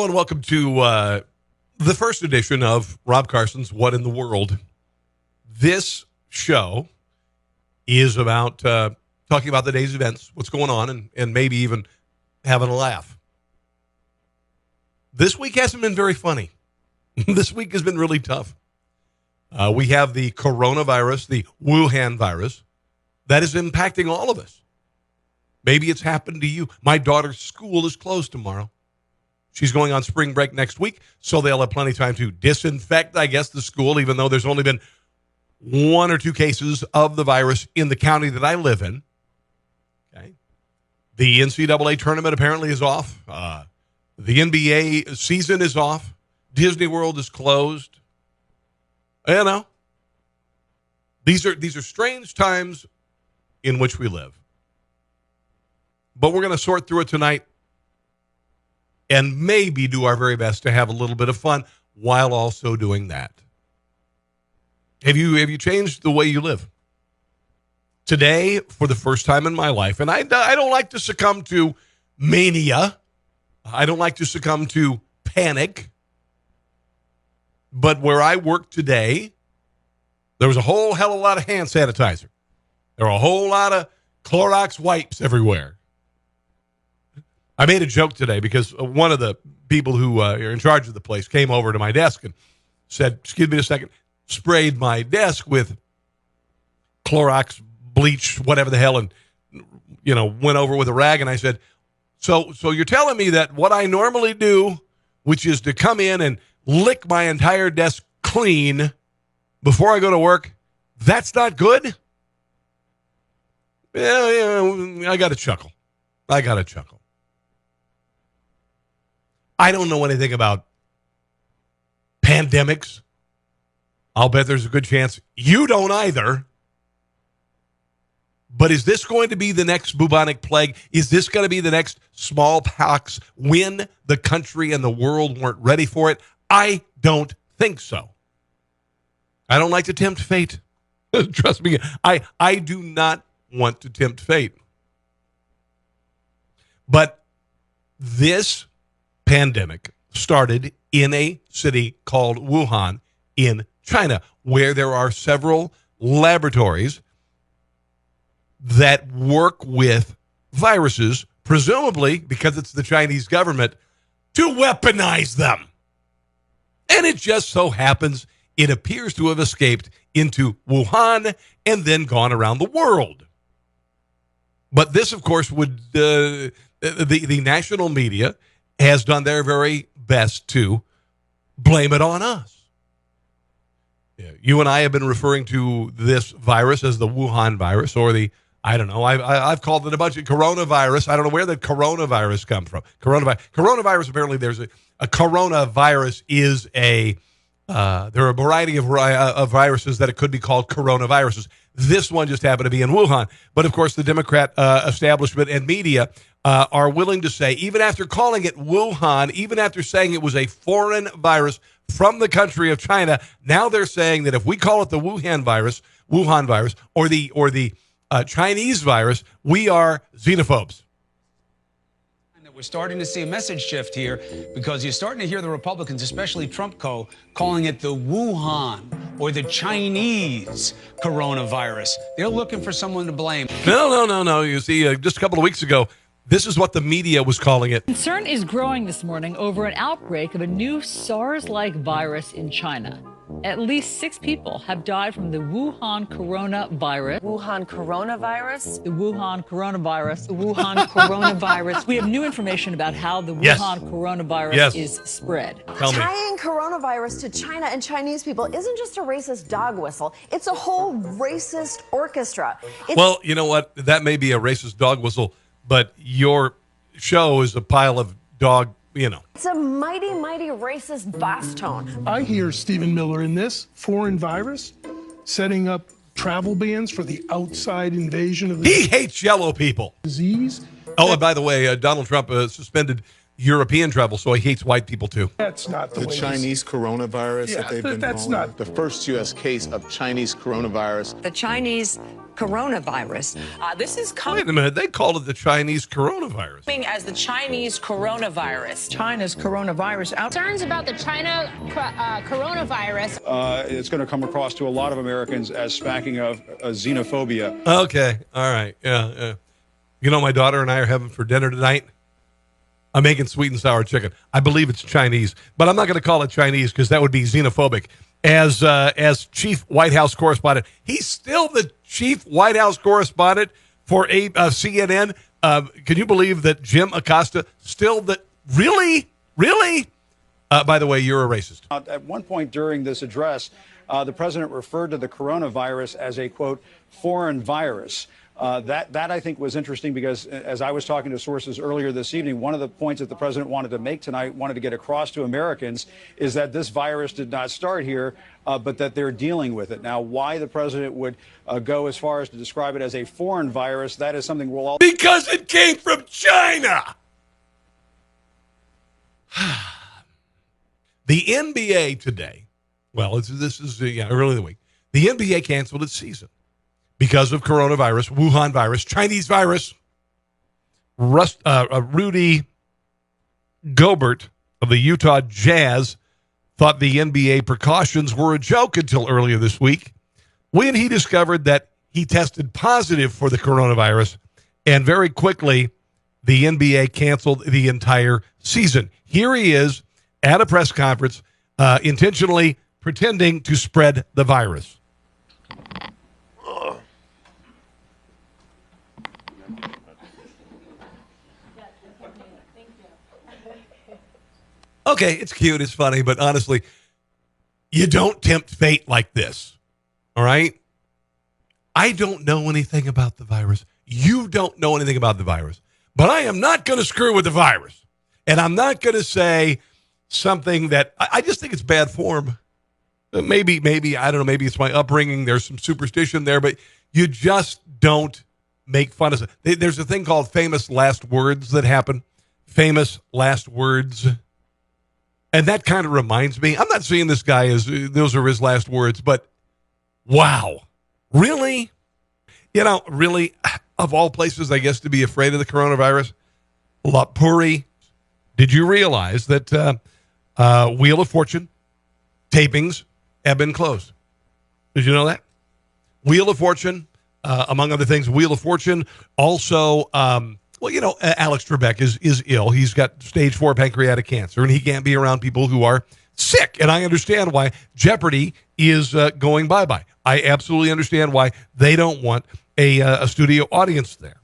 and welcome to the first edition of Rob Carson's What in the World. This show is about talking about the day's events, what's going on, and maybe even having a laugh. This week hasn't been very funny. This week has been really tough. We have the coronavirus, the Wuhan virus, that is impacting all of us. Maybe it's happened to you. My daughter's school is closed tomorrow. She's going on spring break next week, so they'll have plenty of time to disinfect, I guess, the school, even though there's only been 1 or 2 cases of the virus in the county that I live in. Okay. The NCAA tournament apparently is off. The NBA season is off. Disney World is closed. You know, these are strange times in which we live. But we're going to sort through it tonight and maybe do our very best to have a little bit of fun while also doing that. Have you changed the way you live? Today, for the first time in my life, and I don't like to succumb to mania. I don't like to succumb to panic. But where I work today, there was a whole hell of a lot of hand sanitizer. There were a whole lot of Clorox wipes everywhere. I made a joke today because one of the people who are in charge of the place came over to my desk and said, "Excuse me a second," sprayed my desk with Clorox, bleach, whatever the hell, and went over with a rag. And I said, so you're telling me that what I normally do, which is to come in and lick my entire desk clean before I go to work, that's not good? Yeah, I got to chuckle. I don't know anything about pandemics. I'll bet there's a good chance you don't either. But is this going to be the next bubonic plague? Is this going to be the next smallpox when the country and the world weren't ready for it? I don't think so. I don't like to tempt fate. Trust me, I do not want to tempt fate. But this pandemic started in a city called Wuhan in China, where there are several laboratories that work with viruses, presumably because it's the Chinese government, to weaponize them. And it just so happens it appears to have escaped into Wuhan and then gone around the world. But this, of course, would the national media has done their very best to blame it on us. Yeah, you and I have been referring to this virus as the Wuhan virus, or I've called it a bunch of coronavirus. I don't know where the coronavirus come from. Coronavirus, apparently there's a coronavirus is there are a variety of viruses that it could be called coronaviruses. This one just happened to be in Wuhan. But, of course, the Democrat establishment and media are willing to say, even after calling it Wuhan, even after saying it was a foreign virus from the country of China, now they're saying that if we call it the Wuhan virus, or the Chinese virus, we are xenophobes. We're starting to see a message shift here because you're starting to hear the Republicans, especially Trump calling it the Wuhan or the Chinese coronavirus. They're looking for someone to blame. No. You see, just a couple of weeks ago, this is what the media was calling it. Concern is growing this morning over an outbreak of a new SARS-like virus in China. At least 6 people have died from the Wuhan coronavirus. Wuhan coronavirus? The Wuhan coronavirus. The Wuhan coronavirus. We have new information about how the Wuhan coronavirus is spread. Tell me. Tying coronavirus to China and Chinese people isn't just a racist dog whistle. It's a whole racist orchestra. Well, you know what? That may be a racist dog whistle, but your show is a pile of dog. It's a mighty, mighty racist bass tone. I hear Stephen Miller in this foreign virus setting up travel bans for the outside invasion of the He hates yellow people. disease. Oh, and by the way, Donald Trump suspended European travel, so he hates white people too. That's not the The way Chinese coronavirus Yeah, that they've been that's calling not- the first U.S. case of Chinese coronavirus. The Chinese coronavirus. This is Wait coming a minute, they called it the Chinese coronavirus. as the Chinese coronavirus. China's coronavirus out. Concerns about the China coronavirus. It's going to come across to a lot of Americans as smacking of xenophobia. Okay, all right, yeah. You know, my daughter and I are having for dinner tonight. I'm making sweet and sour chicken. I believe it's Chinese, but I'm not going to call it Chinese because that would be xenophobic. As chief White House correspondent, he's still the chief White House correspondent for CNN. Can you believe that Jim Acosta still the really? By the way, you're a racist. At one point during this address, the president referred to the coronavirus as a, quote, foreign virus. That I think was interesting because as I was talking to sources earlier this evening, one of the points that the president wanted to make tonight, wanted to get across to Americans, is that this virus did not start here, but that they're dealing with it. Now, why the president would go as far as to describe it as a foreign virus, that is something we'll all... Because it came from China. The NBA today, well, this is early in the week, the NBA canceled its season because of coronavirus, Wuhan virus, Chinese virus. Rudy Gobert of the Utah Jazz thought the NBA precautions were a joke until earlier this week when he discovered that he tested positive for the coronavirus, and very quickly the NBA canceled the entire season. Here he is at a press conference intentionally pretending to spread the virus. Okay, it's cute, it's funny, but honestly, you don't tempt fate like this, all right? I don't know anything about the virus. You don't know anything about the virus. But I am not going to screw with the virus. And I'm not going to say something that I just think it's bad form. Maybe, I don't know, maybe it's my upbringing. There's some superstition there, but you just don't make fun of it. There's a thing called famous last words that happen. Famous last words. And that kind of reminds me, I'm not seeing this guy as those are his last words, but wow. Really? You know, really, of all places, I guess, to be afraid of the coronavirus, Lapuri, did you realize that Wheel of Fortune tapings have been closed? Did you know that? Wheel of Fortune, among other things, Wheel of Fortune, also, Alex Trebek is ill. He's got stage 4 pancreatic cancer, and he can't be around people who are sick. And I understand why Jeopardy is going bye-bye. I absolutely understand why they don't want a studio audience there.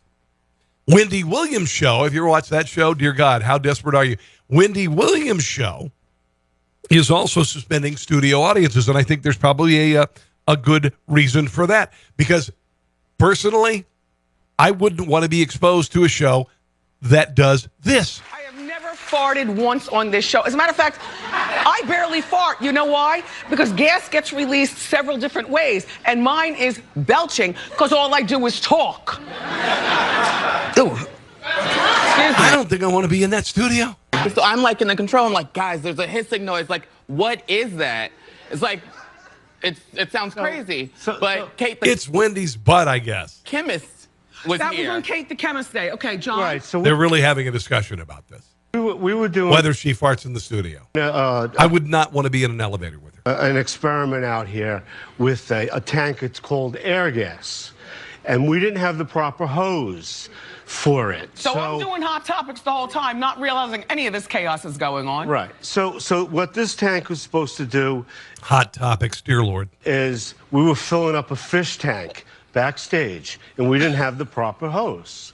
Wendy Williams' show, if you ever watched that show, dear God, how desperate are you? Wendy Williams' show is also suspending studio audiences, and I think there's probably a good reason for that. Because personally, I wouldn't want to be exposed to a show that does this. I have never farted once on this show. As a matter of fact, I barely fart. You know why? Because gas gets released several different ways, and mine is belching because all I do is talk. Ooh. I don't think I want to be in that studio. So I'm like in the control. I'm like, guys, there's a hissing noise. Like, what is that? It's like, it sounds crazy. But Kate, the it's Wendy's butt, I guess. chemist, was that here. was on Kate the Chemist Day. Okay, John. Right, so They're really having a discussion about this. we were doing Whether she farts in the studio. I would not want to be in an elevator with her. an experiment out here with a tank. It's called air gas, and we didn't have the proper hose for it. So I'm doing Hot Topics the whole time, not realizing any of this chaos is going on. Right. So what this tank was supposed to do Hot Topics, dear Lord. is we were filling up a fish tank backstage, and we didn't have the proper hose.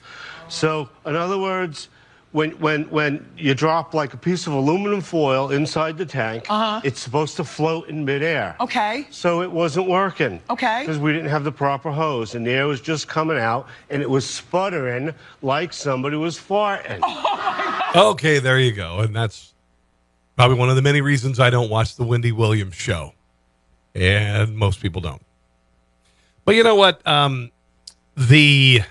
So, in other words, when you drop like a piece of aluminum foil inside the tank, it's supposed to float in midair. Okay. So it wasn't working. Okay. Because we didn't have the proper hose, and the air was just coming out, and it was sputtering like somebody was farting. Okay, there you go. And that's probably one of the many reasons I don't watch the Wendy Williams show. And most people don't. But you know what? The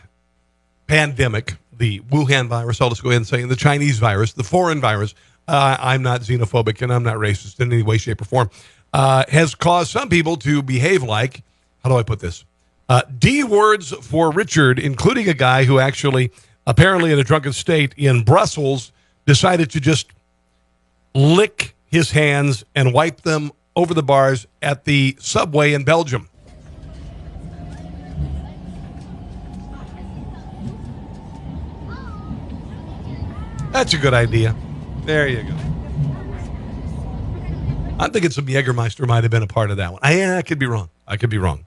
pandemic, the Wuhan virus, I'll just go ahead and say the Chinese virus, the foreign virus, I'm not xenophobic and I'm not racist in any way, shape, or form, has caused some people to behave like, how do I put this? D words for Richard, including a guy who actually, apparently in a drunken state in Brussels, decided to just lick his hands and wipe them over the bars at the subway in Belgium. That's a good idea. There you go. I'm thinking some Jägermeister might have been a part of that one. I could be wrong.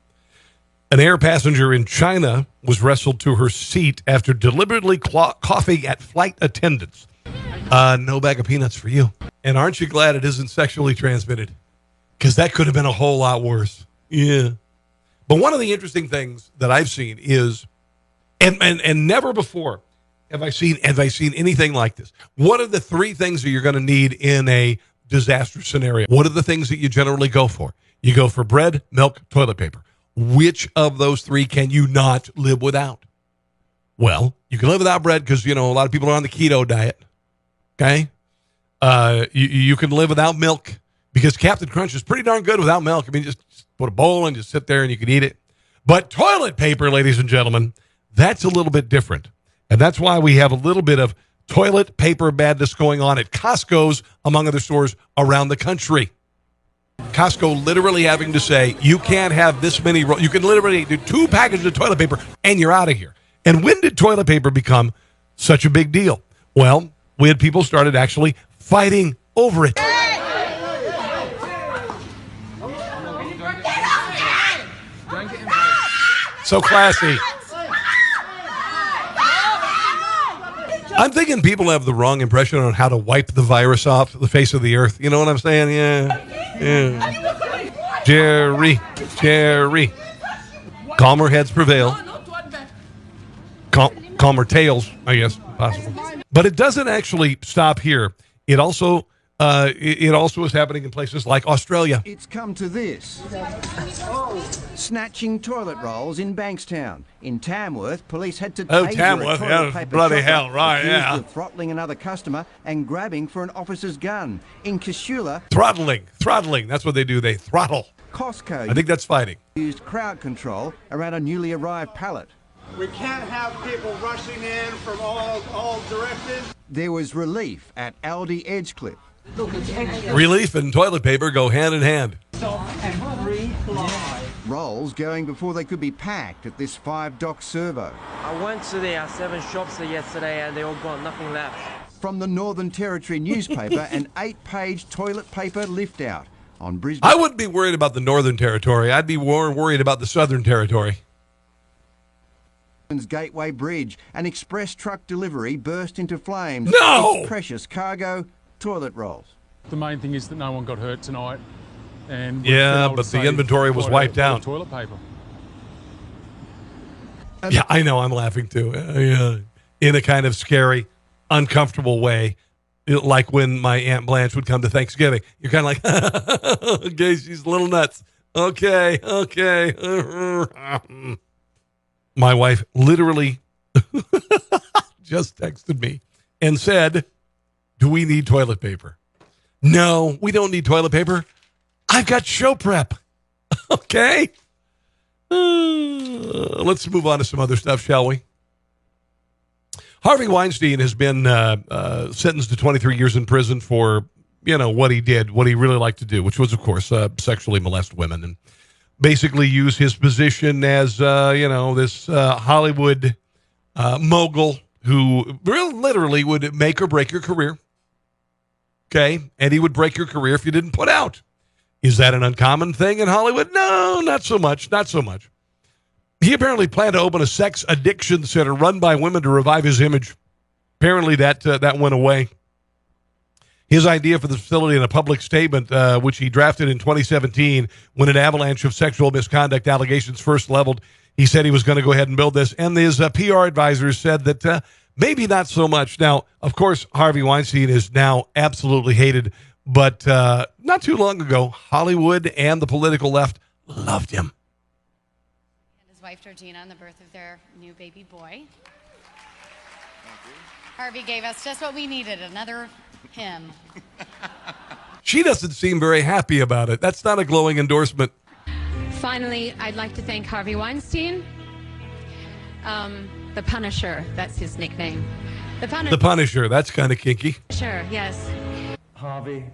An air passenger in China was wrestled to her seat after deliberately coughing at flight attendants. No bag of peanuts for you. And aren't you glad it isn't sexually transmitted? Because that could have been a whole lot worse. Yeah. But one of the interesting things that I've seen is, and never before have I seen anything like this. What are the three things that you're going to need in a disaster scenario? What are the things that you generally go for? You go for bread, milk, toilet paper. Which of those three can you not live without? Well, you can live without bread because, a lot of people are on the keto diet. Okay? You can live without milk because Captain Crunch is pretty darn good without milk. I mean, just put a bowl and just sit there and you can eat it. But toilet paper, ladies and gentlemen, that's a little bit different. And that's why we have a little bit of toilet paper madness going on at Costco's, among other stores around the country. Costco literally having to say, you can't have this many, you can literally do 2 packages of toilet paper and you're out of here. And when did toilet paper become such a big deal? Well, we had people started actually fighting over it. So classy. I'm thinking people have the wrong impression on how to wipe the virus off the face of the earth. You know what I'm saying? Yeah. Jerry. Calmer heads prevail. Calmer tails, I guess, possible. But it doesn't actually stop here. It also is happening in places like Australia. It's come to this. Snatching toilet rolls in Bankstown. In Tamworth, police had to taser Tamworth, a toilet paper bloody shopper hell, right, accused yeah. of throttling another customer and grabbing for an officer's gun. In Casula... Throttling, that's what they do, they throttle. Costco... I think that's fighting. ...used crowd control around a newly arrived pallet. We can't have people rushing in from all directions. There was relief at Aldi Edgecliff. Relief and toilet paper go hand in hand. Rolls going before they could be packed at this 5-dock servo. I went to the 7 shops yesterday and they all got nothing left. From the Northern Territory newspaper, an 8-page toilet paper lift out on Brisbane. I wouldn't be worried about the Northern Territory. I'd be more worried about the Southern Territory. Gateway Bridge, an express truck delivery burst into flames. No! Its precious cargo, toilet rolls. The main thing is that no one got hurt tonight. And yeah, but the inventory was wiped out. Toilet paper. Yeah, I know. I'm laughing too. In a kind of scary, uncomfortable way. Like when my Aunt Blanche would come to Thanksgiving. You're kind of like, okay, she's a little nuts. Okay. My wife literally just texted me and said, do we need toilet paper? No, we don't need toilet paper. I've got show prep. Okay. Let's move on to some other stuff, shall we? Harvey Weinstein has been sentenced to 23 years in prison for, what he did, what he really liked to do, which was, of course, sexually molest women and basically use his position as, this Hollywood mogul who literally would make or break your career. Okay. And he would break your career if you didn't put out. Is that an uncommon thing in Hollywood? No, not so much. He apparently planned to open a sex addiction center run by women to revive his image. Apparently that went away. His idea for the facility in a public statement, which he drafted in 2017 when an avalanche of sexual misconduct allegations first leveled, he said he was going to go ahead and build this. And his PR advisors said that maybe not so much. Now, of course, Harvey Weinstein is now absolutely hated. But not too long ago, Hollywood and the political left loved him. And his wife, Georgina, on the birth of their new baby boy. Harvey gave us just what we needed, another him. She doesn't seem very happy about it. That's not a glowing endorsement. Finally, I'd like to thank Harvey Weinstein. The Punisher, that's his nickname. The Punisher, that's kind of kinky. Sure, yes. Harvey,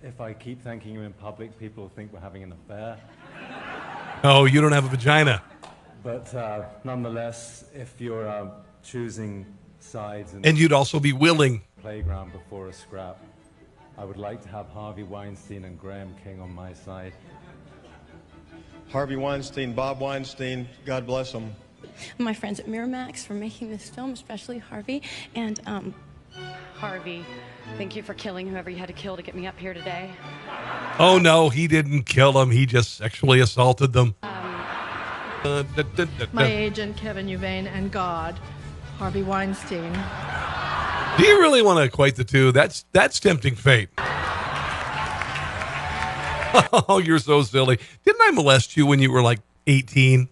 if I keep thanking you in public, people will think we're having an affair. Oh, you don't have a vagina. But nonetheless, if you're choosing sides And you'd also be willing. Playground before a scrap, I would like to have Harvey Weinstein and Graham King on my side. Harvey Weinstein, Bob Weinstein, God bless them. My friends at Miramax for making this film, especially Harvey. And Harvey, thank you for killing whoever you had to kill to get me up here today. Oh, no, he didn't kill them. He just sexually assaulted them. My agent, Kevin Uvain, and God, Harvey Weinstein. Do you really want to equate the two? That's tempting fate. Oh, you're so silly. Didn't I molest you when you were like 18?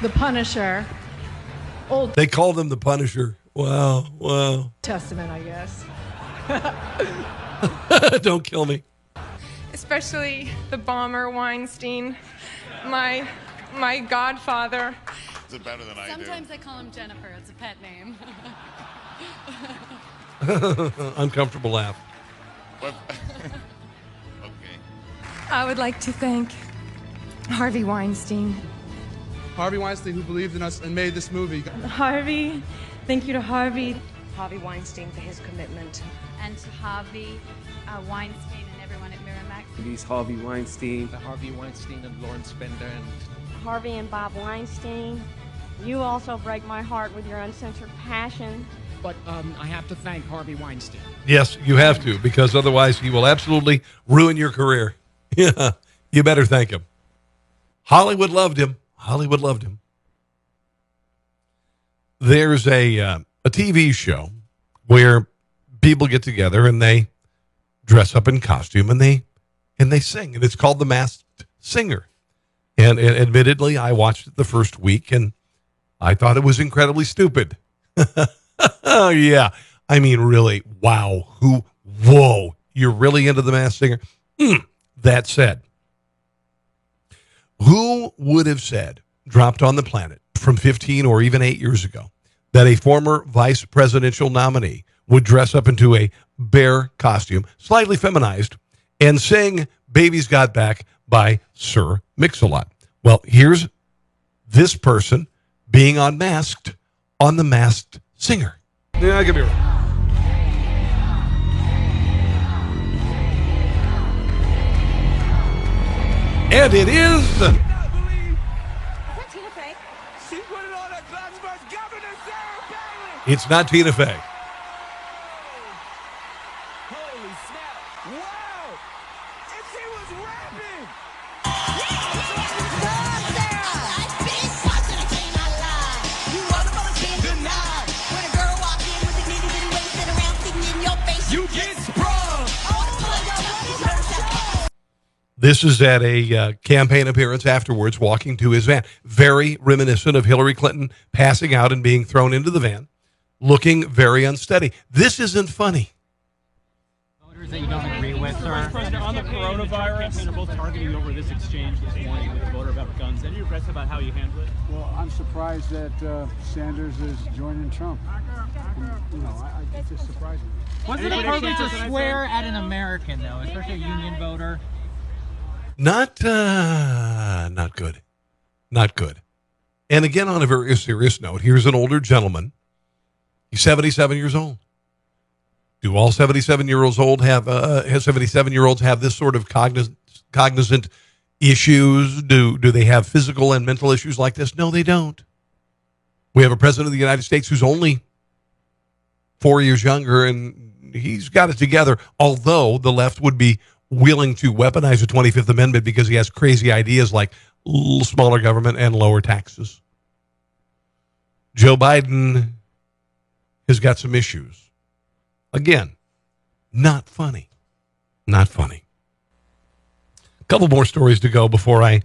The Punisher. Old They called him the Punisher. Wow. Testament, I guess. Don't kill me. Especially the bomber Weinstein, my godfather. Is it better than I do? Sometimes I call him Jennifer. It's a pet name. Uncomfortable laugh. Okay. I would like to thank Harvey Weinstein. Harvey Weinstein, who believed in us and made this movie. Harvey, thank you to Harvey. Harvey Weinstein for his commitment. And to Harvey Weinstein and everyone at Miramax. He's Harvey Weinstein. Harvey Weinstein and Lawrence Bender and Harvey and Bob Weinstein. You also break my heart with your uncensored passion. But I have to thank Harvey Weinstein. Yes, you have to, because otherwise he will absolutely ruin your career. Yeah, you better thank him. Hollywood loved him. There's a TV show where people get together and they dress up in costume and they sing, and it's called The Masked Singer. And admittedly, I watched it the first week and I thought it was incredibly stupid. Oh yeah, I mean really, wow. Whoa, you're really into The Masked Singer? That said, who would have said, dropped on the planet from 15 or even 8 years ago, that a former vice presidential nominee would dress up into a bear costume, slightly feminized, and sing Baby's Got Back by Sir Mix-a-Lot? Well, here's this person being unmasked on The Masked Singer. Yeah, I could be wrong. And it is... Is that Tina Fey? She put it on that Glastonbury's Governor Sarah Palin. It's not Tina Fey. Holy snap. Wow. And she was rapping. You get sprung. This is at a campaign appearance afterwards, walking to his van. Very reminiscent of Hillary Clinton passing out and being thrown into the van, looking very unsteady. This isn't funny. Voters that you don't agree with, sir. President, on the coronavirus, they're both targeting you over this exchange this morning with the voter about guns. Any regrets about how you handled it? Well, I'm surprised that Sanders is joining Trump. It's just surprising. Wasn't it appropriate to swear at an American, though, especially a union voter? Not good. Not good. And again, on a very serious note, here's an older gentleman. He's 77 years old. Do all 77-year-olds have 77-year-olds have this sort of cognizant issues? Do they have physical and mental issues like this? No, they don't. We have a president of the United States who's only 4 years younger, and he's got it together, although the left would be willing to weaponize the 25th Amendment because he has crazy ideas like smaller government and lower taxes. Joe Biden has got some issues. Again, not funny. Not funny. A couple more stories to go before I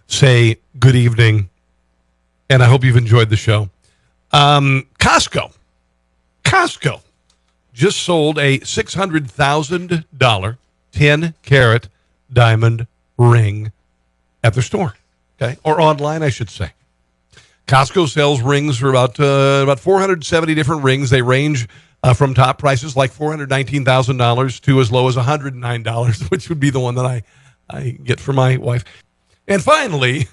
say good evening, and I hope you've enjoyed the show. Costco just sold a $600,000 10-carat diamond ring at their store, okay, or online, I should say. Costco sells rings for about 470 different rings. They range from top prices like $419,000 to as low as $109, which would be the one that I get for my wife. And finally,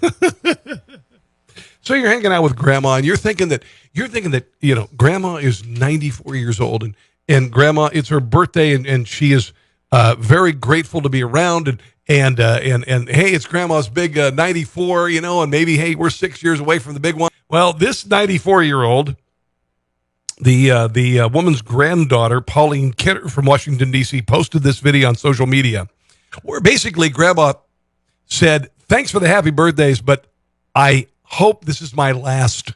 so you're hanging out with grandma and you're thinking that grandma is 94 years old and grandma, it's her birthday and she is very grateful to be around and hey, it's grandma's big 94, and maybe, hey, we're 6 years away from the big one. Well, this 94-year-old, the woman's granddaughter, Pauline Kenner from Washington, D.C., posted this video on social media where basically grandma said, thanks for the happy birthdays, but I hope this is my last.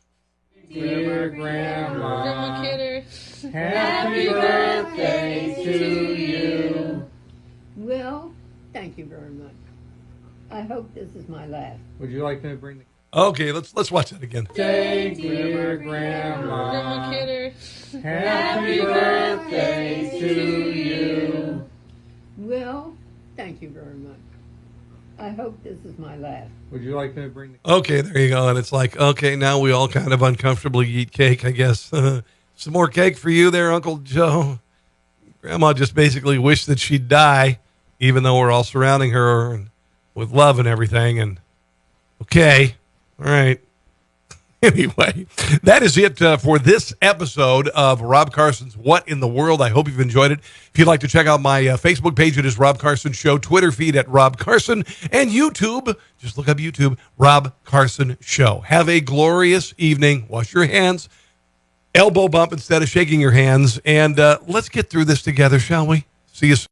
Dear Grandma Kenner, happy birthday to you. Well, thank you very much. I hope this is my last. Would you like me to bring the... Okay, let's watch that again. Say, dear Grandma Kenner, happy birthday to you. Well, thank you very much. I hope this is my last. Would you like me to bring the... Okay, there you go. And it's like, okay, now we all kind of uncomfortably eat cake, I guess. Some more cake for you there, Uncle Joe. Grandma just basically wished that she'd die, even though we're all surrounding her with love and everything. And okay, all right. Anyway, that is it for this episode of Rob Carson's What in the World. I hope you've enjoyed it. If you'd like to check out my Facebook page, it is Rob Carson Show, Twitter feed at Rob Carson, and YouTube, just look up YouTube, Rob Carson Show. Have a glorious evening. Wash your hands. Elbow bump instead of shaking your hands. And let's get through this together, shall we? See you soon.